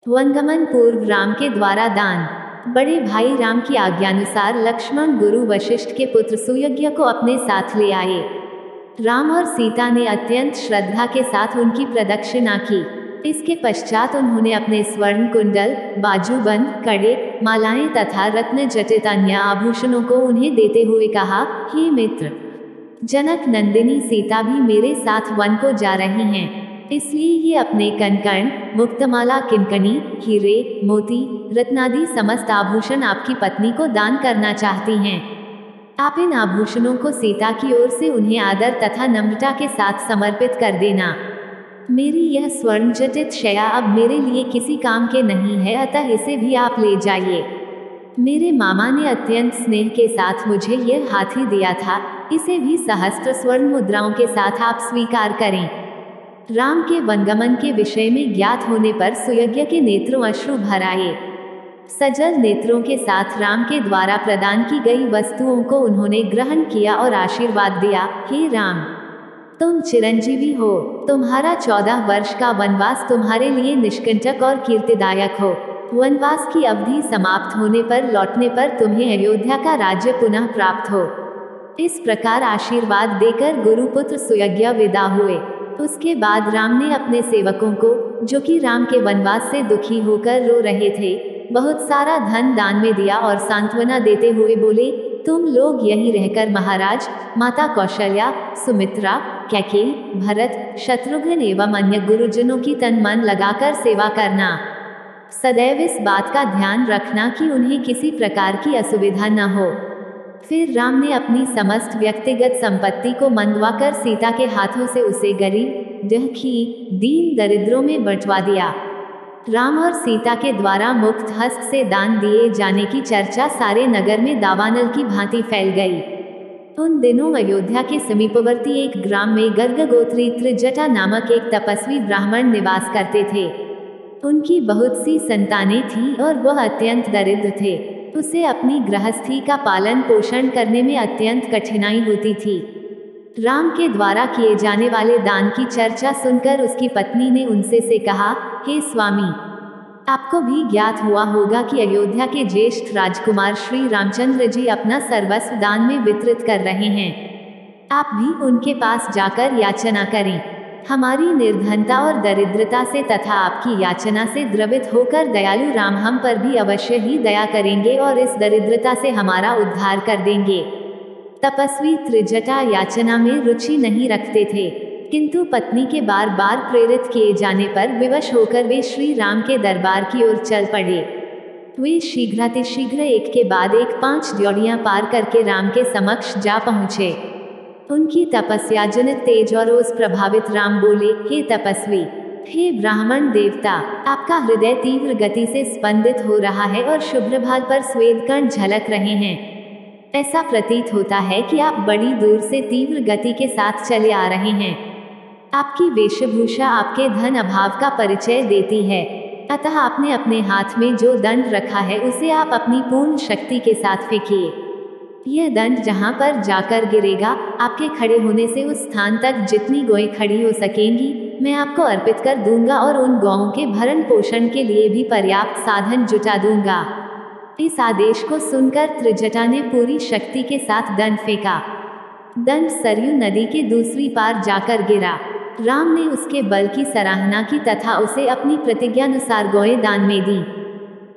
वनगमन पूर्व राम के द्वारा दान। बड़े भाई राम की आज्ञानुसार लक्ष्मण गुरु वशिष्ठ के पुत्र सुयज्ञ को अपने साथ ले आए। राम और सीता ने अत्यंत श्रद्धा के साथ उनकी प्रदक्षिणा की। इसके पश्चात उन्होंने अपने स्वर्ण कुंडल, बाजूबंद, कड़े, मालाएं तथा रत्न जटित अन्य आभूषणों को उन्हें देते हुए कहा, हे मित्र, जनक नंदिनी सीता भी मेरे साथ वन को जा रही हैं, इसलिए ये अपने कनकण, मुक्तमाला, किंकणी, हीरे, मोती, रत्नादि समस्त आभूषण आपकी पत्नी को दान करना चाहती हैं। आप इन आभूषणों को सीता की ओर से उन्हें आदर तथा नम्रता के साथ समर्पित कर देना। मेरी यह स्वर्ण जटित शया अब मेरे लिए किसी काम के नहीं है, अतः इसे भी आप ले जाइए। मेरे मामा ने अत्यंत स्नेह के साथ मुझे यह हाथी दिया था, इसे भी सहस्त्र स्वर्ण मुद्राओं के साथ आप स्वीकार करें। राम के वनगमन के विषय में ज्ञात होने पर सुयज्ञ के नेत्रों अश्रु भर आए। सजल नेत्रों के साथ राम के द्वारा प्रदान की गई वस्तुओं को उन्होंने ग्रहण किया और आशीर्वाद दिया, हे राम, तुम चिरंजीवी हो, तुम्हारा 14 वर्ष का वनवास तुम्हारे लिए निष्कंटक और कीर्तिदायक हो। वनवास की अवधि समाप्त होने पर लौटने पर तुम्हें अयोध्या का राज्य पुनः प्राप्त हो। इस प्रकार आशीर्वाद देकर गुरुपुत्र सुयज्ञ विदा हुए। उसके बाद राम ने अपने सेवकों को, जो कि राम के वनवास से दुखी होकर रो रहे थे, बहुत सारा धन दान में दिया और सांत्वना देते हुए बोले, तुम लोग यहीं रहकर महाराज, माता कौशल्या, सुमित्रा, कैकेयी, भरत, शत्रुघ्न एवं अन्य गुरुजनों की तन मन लगाकर सेवा करना। सदैव इस बात का ध्यान रखना कि उन्हें किसी प्रकार की असुविधा न हो। फिर राम ने अपनी समस्त व्यक्तिगत संपत्ति को मंगवाकर सीता के हाथों से उसे गरीब, दुखी, दीन दरिद्रों में बंटवा दिया। राम और सीता के द्वारा मुक्त हस्त से दान दिए जाने की चर्चा सारे नगर में दावानल की भांति फैल गई। उन दिनों अयोध्या के समीपवर्ती एक ग्राम में गर्ग गोत्री त्रिजटा नामक एक तपस्वी ब्राह्मण निवास करते थे। उनकी बहुत सी संतानें थीं और वह अत्यंत दरिद्र थे। उसे अपनी गृहस्थी का पालन पोषण करने में अत्यंत कठिनाई होती थी। राम के द्वारा किए जाने वाले दान की चर्चा सुनकर उसकी पत्नी ने उनसे से कहा, हे स्वामी, आपको भी ज्ञात हुआ होगा कि अयोध्या के ज्येष्ठ राजकुमार श्री रामचंद्र जी अपना सर्वस्व दान में वितरित कर रहे हैं। आप भी उनके पास जाकर याचना करें। हमारी निर्धनता और दरिद्रता से तथा आपकी याचना से द्रवित होकर दयालु राम हम पर भी अवश्य ही दया करेंगे और इस दरिद्रता से हमारा उद्धार कर देंगे। तपस्वी त्रिजटा याचना में रुचि नहीं रखते थे, किंतु पत्नी के बार बार प्रेरित किए जाने पर विवश होकर वे श्री राम के दरबार की ओर चल पड़े। वे शीघ्रातिशीघ्र एक के बाद एक 5 ड्योढ़ियां पार करके राम के समक्ष जा पहुँचे। उनकी तपस्या जनित तेज और ओज प्रभावित राम बोले, हे तपस्वी, हे ब्राह्मण देवता, आपका हृदय तीव्र गति से स्पंदित हो रहा है और शुभ्रभाल पर स्वेद कण झलक रहे हैं। ऐसा प्रतीत होता है कि आप बड़ी दूर से तीव्र गति के साथ चले आ रहे हैं। आपकी वेशभूषा आपके धन अभाव का परिचय देती है, अतः आपने अपने हाथ में जो दंड रखा है उसे आप अपनी पूर्ण शक्ति के साथ फेंकिए। यह दंड जहाँ पर जाकर गिरेगा, आपके खड़े होने से उस स्थान तक जितनी गौएं खड़ी हो सकेंगी, मैं आपको अर्पित कर दूंगा और उन गौओं के भरण पोषण के लिए भी पर्याप्त साधन जुटा दूंगा। इस आदेश को सुनकर त्रिजटा ने पूरी शक्ति के साथ दंड फेंका। दंड सरयू नदी के दूसरी पार जाकर गिरा। राम ने उसके बल की सराहना की तथा उसे अपनी प्रतिज्ञानुसार गौएं दान में दी।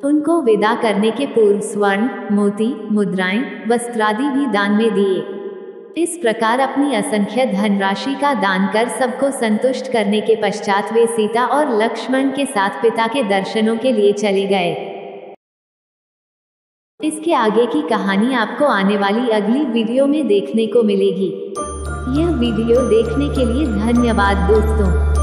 उनको विदा करने के पूर्व स्वर्ण, मोती, मुद्राएं, वस्त्रादि भी दान में दिए। इस प्रकार अपनी असंख्य धनराशि का दान कर सबको संतुष्ट करने के पश्चात वे सीता और लक्ष्मण के साथ पिता के दर्शनों के लिए चले गए। इसके आगे की कहानी आपको आने वाली अगली वीडियो में देखने को मिलेगी। यह वीडियो देखने के लिए धन्यवाद दोस्तों।